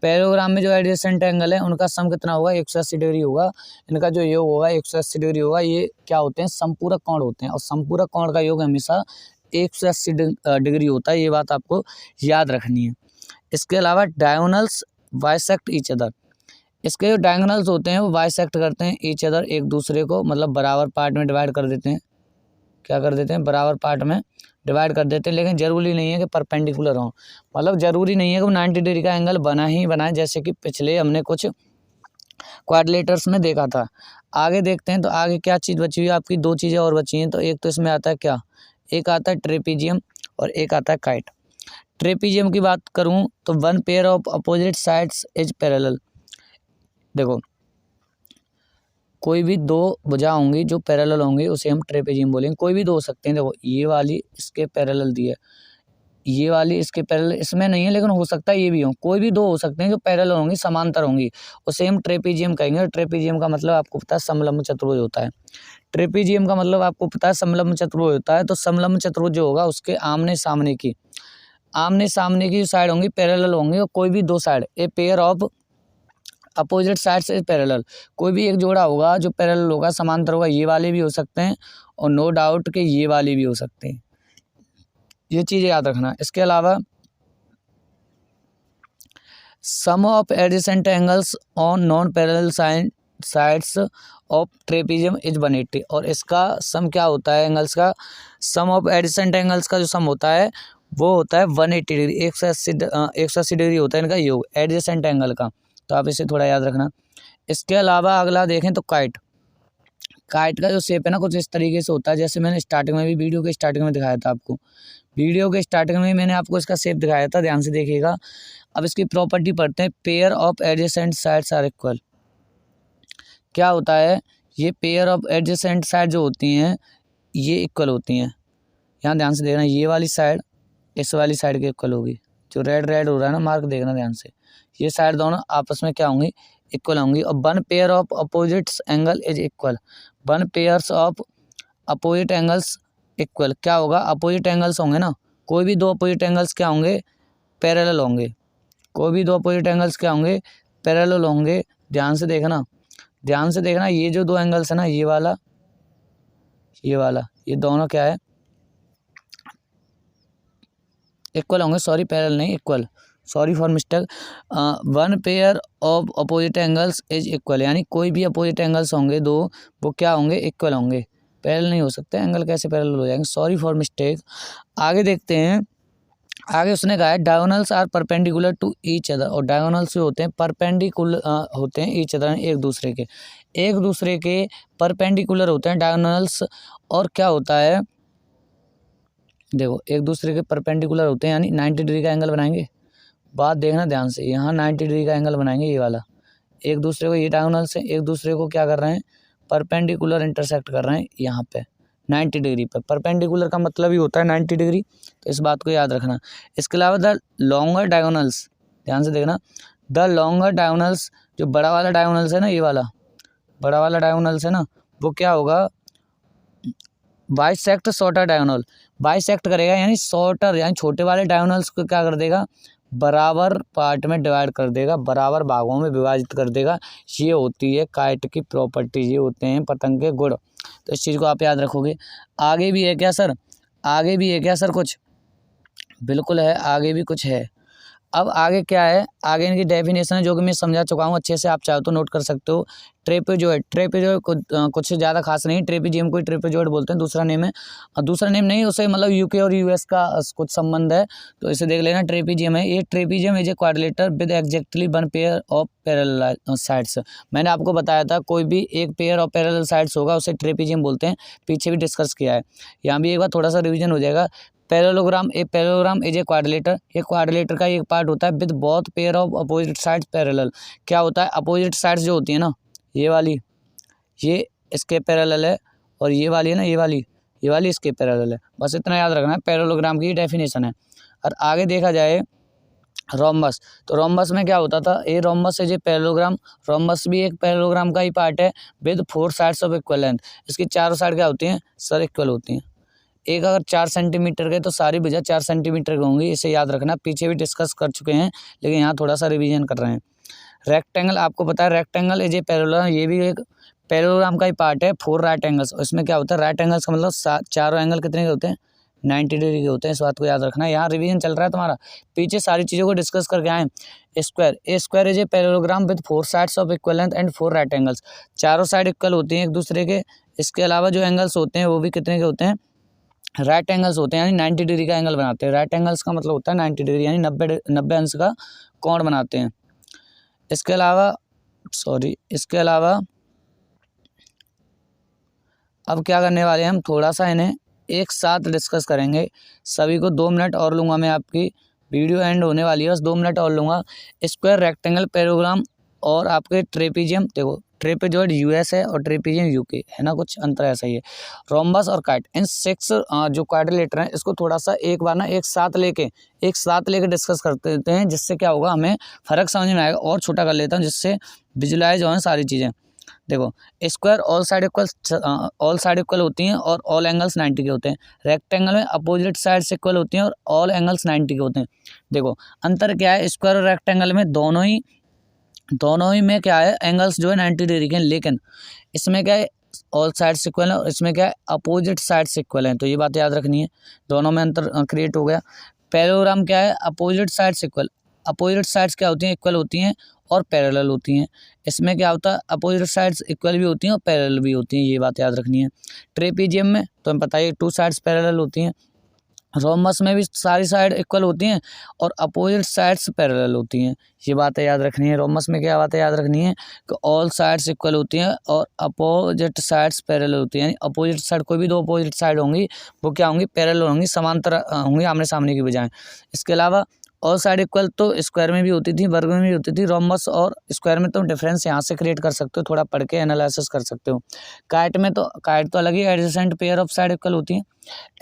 पैरेललोग्राम में जो एडजेसेंट एंगल है उनका सम कितना होगा, 180 डिग्री होगा। इनका जो योग होगा 180 डिग्री होगा। ये क्या होते हैं, समपूरक कोण होते हैं, और समपूरक कोण का योग हमेशा 180 डिग्री होता है, ये बात आपको याद रखनी है। इसके अलावा डायगोनल्स बाइसेक्ट ईच अदर। इसके जो डायगोनल्स होते हैं वो बाइसेक्ट करते हैं ईच अदर, एक दूसरे को, मतलब बराबर पार्ट में डिवाइड कर देते हैं। क्या कर देते हैं, बराबर पार्ट में डिवाइड कर देते हैं। लेकिन ज़रूरी नहीं है कि परपेंडिकुलर हो, मतलब ज़रूरी नहीं है कि वो 90 डिग्री का एंगल बना ही बनाए, जैसे कि पिछले हमने कुछ क्वाड्रिलेटर्स में देखा था। आगे देखते हैं, तो आगे क्या चीज़ बची हुई है आपकी, दो चीज़ें और बची हैं। तो एक तो इसमें आता है क्या, एक आता है ट्रेपीजियम और एक आता है काइट। ट्रेपीजियम की बात करूँ तो one pair of opposite sides is parallel. देखो, कोई भी दो भुजा होंगी जो पैरेलल होंगी उसे हम ट्रेपेजियम बोलेंगे। कोई भी दो हो सकते हैं, देखो ये वाली इसके पैरेलल दी है, ये वाली इसके पैरेलल इसमें नहीं है, लेकिन हो सकता है ये भी हो। कोई भी दो हो सकते हैं जो पैरेलल होंगी, समांतर होंगी, उसे हम ट्रेपेजियम कहेंगे। ट्रेपेजियम का मतलब आपको पता है समलंब चतुर्भुज होता है। ट्रेपेजियम का मतलब आपको पता है समलंब चतुर्भुज होता है। तो समलंब चतुर्भुज जो होगा उसके आमने सामने की जो साइड होंगी पैरेलल होंगी, और कोई भी दो side, a pair of opposite side से पैरेलल, कोई भी एक जोड़ा होगा जो पैरेलल होगा, समांतर होगा। ये वाले भी हो सकते हैं और नो डाउट कि ये वाले भी हो सकते हैं, ये चीज़ याद रखना। इसके अलावा sum of adjacent angles on non parallel sides of trapezium is 180। और इसका सम क्या होता है, एंगल्स का सम ऑफ एडजेसेंट एंगल्स का जो सम होता है वो होता है 180 डिग्री, 180 डिग्री होता है इनका योग एडजेसेंट एंगल का। तो आप इसे थोड़ा याद रखना। इसके अलावा अगला देखें तो काइट का जो शेप है ना कुछ इस तरीके से होता है, जैसे मैंने स्टार्टिंग में भी वीडियो के स्टार्टिंग में दिखाया था आपको। वीडियो के स्टार्टिंग में मैंने आपको इसका शेप दिखाया था, ध्यान से देखिएगा। अब इसकी प्रॉपर्टी पढ़ते हैं। Pair of adjacent sides are equal. क्या होता है, ये पेयर ऑफ एडजेसेंट साइड जो होती हैं ये इक्वल होती हैं। यहाँ ध्यान से देखना, ये वाली साइड इस वाली साइड के इक्वल होगी। जो रेड हो रहा है ना मार्क, देखना ध्यान से, ये साइड दोनों आपस में क्या होंगी, इक्वल होंगी। और one pair of opposites angle is equal. One pairs of opposite angles equal. क्या होगा, अपोजिट एंगल्स होंगे ना, कोई भी दो अपोजिट एंगल्स क्या होंगे, पैरेलल होंगे। कोई भी दो अपोजिट एंगल्स क्या होंगे, पैरेलल होंगे। ध्यान से देखना, ध्यान से देखना, ये जो दो एंगल्स है ना, ये वाला ये दोनों क्या है, इक्वल होंगे। सॉरी पैरेलल नहीं, equal, sorry for mistake. One pair of opposite angles is equal, यानी कोई भी अपोजिट एंगल्स होंगे दो, वो क्या होंगे, इक्वल होंगे। पैरेलल नहीं हो सकते एंगल, कैसे पैरेलल हो जाएंगे, सॉरी फॉर मिस्टेक। आगे देखते हैं, आगे उसने कहा है diagonals are perpendicular to each other, और डायगोनल्स जो होते हैं परपेंडिकुलर होते हैं ईच अदर, एक दूसरे के परपेंडिकुलर होते हैं डायगोनल्स। और क्या होता है, देखो एक दूसरे के परपेंडिकुलर होते हैं, यानी 90 डिग्री का एंगल बनाएंगे। बात देखना ध्यान से, यहाँ 90 डिग्री का एंगल बनाएंगे, ये वाला एक दूसरे को, ये डायगोनल से एक दूसरे को क्या कर रहे हैं, परपेंडिकुलर इंटरसेक्ट कर रहे हैं यहाँ पे 90 डिग्री पर। परपेंडिकुलर का मतलब ही होता है 90 डिग्री, तो इस बात को याद रखना। इसके अलावा द लॉन्गर डायगोनल्स, ध्यान से देखना, द लॉन्गर डायगोनल्स, जो बड़ा वाला डायगोनल्स है ना, ये वाला बड़ा वाला डायगोनल्स है ना, वो क्या होगा, बाइसेक्ट शॉर्टर डायगोनल, बाइसेक्ट करेगा, यानी शॉर्टर यानी छोटे वाले डायगोनल्स को क्या कर देगा, बराबर पार्ट में डिवाइड कर देगा, बराबर भागों में विभाजित कर देगा। ये होती है काइट की प्रॉपर्टी, ये होते हैं पतंग के गुण। तो इस चीज़ को आप याद रखोगे। आगे भी है क्या सर, आगे भी है क्या सर कुछ, बिल्कुल है, आगे भी कुछ है। अब आगे क्या है, आगे इनकी डेफिनेशन है जो कि मैं समझा चुका हूँ अच्छे से, आप चाहो तो नोट कर सकते हो। ट्रेपेजॉइड, कुछ ज़्यादा खास नहीं, ट्रेपेजियम को ट्रेपेजॉइड बोलते हैं, दूसरा नेम है, और दूसरा नेम नहीं, उसे मतलब यूके और यूएस का कुछ संबंध है, तो इसे देख लेना, ट्रेपेजियम है। ये trapezium is a quadrilateral with exactly one pair of parallel sides. मैंने आपको बताया था कोई भी एक पेयर ऑफ पैरेलल साइड्स होगा उसे ट्रेपेजियम बोलते हैं, पीछे भी डिस्कस किया है, यहाँ भी एक बार थोड़ा सा रिविजन हो जाएगा। पैरेललोग्राम इज ए क्वाड्रिलेटर, ये क्वाड्रिलेटर का एक पार्ट होता है with both pair of opposite sides parallel. क्या होता है, अपोजिट साइड्स जो होती है ना, ये वाली, ये इसके पैरेलल है, और ये वाली है ना, ये वाली इसके पैरेलल है। बस इतना याद रखना है, पैरेललोग्राम की डेफिनेशन है। और आगे देखा जाए रोम्बस, तो रोम्बस में क्या होता था, ये रोम्बस है, ये पैरेललोग्राम, रोम्बस भी एक पैरेललोग्राम का ही पार्ट है with 4 sides of equal length. इसकी चारों साइड क्या होती हैं सर, इक्वल होती हैं। एक अगर 4 सेंटीमीटर के तो सारी भुजा 4 सेंटीमीटर की होंगी, इसे याद रखना, पीछे भी डिस्कस कर चुके हैं, लेकिन यहाँ थोड़ा सा रिवीजन कर रहे हैं। रेक्टेंगल, आपको पता है रेक्टेंगल इज ए पैरेललोग्राम, ये भी एक पैरेललोग्राम का ही पार्ट है। 4 राइट एंगल्स, इसमें क्या होता है, राइट एंगल्स का मतलब चारों एंगल कितने के होते हैं, 90 डिग्री के होते हैं। इस बात को याद रखना, यहाँ रिवीजन चल रहा है तुम्हारा, पीछे सारी चीज़ों को डिस्कस करके आए। Square is a parallelogram with 4 sides of equal length and 4 right angles, चारों साइड इक्वल होती हैं एक दूसरे के। इसके अलावा जो एंगल्स होते हैं वो भी कितने के होते हैं, राइट एंगल्स होते हैं, यानी 90 डिग्री का एंगल बनाते हैं। राइट एंगल्स का मतलब होता है 90 डिग्री, यानी 90 अंश का कोण बनाते हैं। इसके अलावा अब क्या करने वाले हैं हम, थोड़ा सा इन्हें एक साथ डिस्कस करेंगे। सभी को 2 मिनट और लूँगा मैं, आपकी वीडियो एंड होने वाली है, बस 2 मिनट और लूँगा। स्क्वायर, रेक्टेंगल, पैरेललोग्राम और आपके ट्रेपेजियम, देखो ट्रेपेजॉइड यूएस है और ट्रेपेजियम यूके है ना, कुछ अंतर ऐसा ही है। रोम्बस और काइट, इन 6 जो क्वाड्रिलेटर हैं, इसको थोड़ा सा एक बार ना एक साथ लेके डिस्कस करते देते हैं, जिससे क्या होगा हमें फ़र्क समझ में आएगा। और छोटा कर लेता हूँ जिससे विजुलाइज हो सारी चीज़ें। देखो स्क्वायर ऑल साइड इक्वल होती हैं और ऑल एंगल्स 90 के होते हैं। रेक्टेंगल में अपोजिट साइड्स इक्वल होती हैं और ऑल एंगल्स 90 के होते हैं। देखो अंतर क्या है, स्क्वायर और रेक्टेंगल में दोनों ही में क्या है, एंगल्स जो है 90 डिग्री के हैं, लेकिन इसमें क्या है ऑल साइड्स इक्वल है और इसमें क्या है अपोजिट साइड्स इक्वल हैं। तो ये बात याद रखनी है, दोनों में अंतर क्रिएट हो गया। पैरेललोग्राम क्या है, opposite sides equal, opposite sides क्या होती हैं, इक्वल होती हैं और पैरेलल होती हैं। इसमें क्या होता है, अपोजिट साइड्स इक्वल भी होती हैं और पैरेलल भी होती हैं, ये बात याद रखनी है। ट्रेपेजियम में तो हम बताइए 2 साइड्स पैरेलल होती हैं। रोम्बस में भी सारी साइड इक्वल होती हैं और अपोजिट साइड्स पैरेलल होती हैं, ये बातें याद रखनी है। रोम्बस में क्या बातें याद रखनी है कि ऑल साइड्स इक्वल होती हैं और अपोजिट साइड्स पैरेलल होती हैं, यानी अपोजिट साइड कोई भी 2 अपोजिट साइड होंगी वो क्या होंगी, पैरेलल होंगी, समांतर होंगी, आमने सामने की बजाय। इसके अलावा ऑल साइड इक्वल तो स्क्वायर में भी होती थी, वर्ग में भी होती थी। रोम्बस और स्क्वायर में तो डिफरेंस यहाँ से क्रिएट कर सकते हो, थोड़ा पढ़ के एनालिसिस कर सकते हो। काइट तो अलग ही, adjacent pair of side equal होती हैं,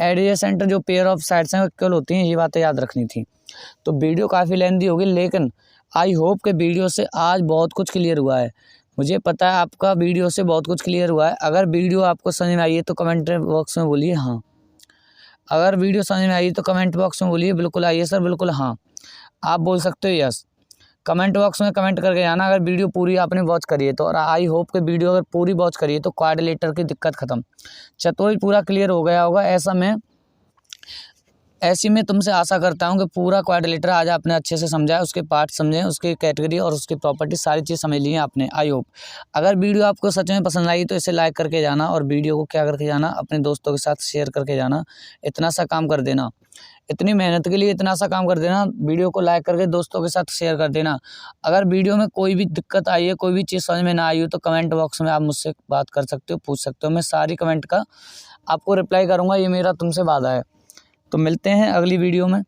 एडजेसेंट जो पेयर ऑफ साइड्स हैं वो इक्वल होती हैं, ये बातें याद रखनी थी। तो वीडियो काफ़ी लेंथी होगी, लेकिन आई होप के वीडियो से आज बहुत कुछ क्लियर हुआ है। मुझे पता है आपका वीडियो से बहुत कुछ क्लियर हुआ है। अगर वीडियो आपको समझ में आई है तो कमेंट बॉक्स में बोलिए हाँ, अगर वीडियो समझ में आई है तो कमेंट बॉक्स में बोलिए बिल्कुल आई है सर, बिल्कुल हाँ, आप बोल सकते हो यस। कमेंट बॉक्स में कमेंट करके जाना अगर वीडियो पूरी आपने वॉच करी है तो। और आई होप कि वीडियो अगर पूरी वॉच करी है तो क्वाड्रिलेटर की दिक्कत ख़त्म, चतुर्भुज पूरा क्लियर हो गया होगा। ऐसी मैं तुमसे आशा करता हूँ कि पूरा क्वाड्रिलेटर आज आपने अच्छे से समझा, उसके पार्ट समझे, उसकी कैटेगरी और उसकी प्रॉपर्टी सारी चीज़ समझ ली है आपने। आई होप अगर वीडियो आपको सच में पसंद आई तो इसे लाइक करके जाना और वीडियो को क्या करके जाना, अपने दोस्तों के साथ शेयर करके जाना। इतना सा काम कर देना, इतनी मेहनत के लिए इतना सा काम कर देना, वीडियो को लाइक करके दोस्तों के साथ शेयर कर देना। अगर वीडियो में कोई भी दिक्कत आई है, कोई भी चीज़ समझ में ना आई हो तो कमेंट बॉक्स में आप मुझसे बात कर सकते हो, पूछ सकते हो। मैं सारी कमेंट का आपको रिप्लाई करूँगा, ये मेरा तुमसे वादा है। तो मिलते हैं अगली वीडियो में।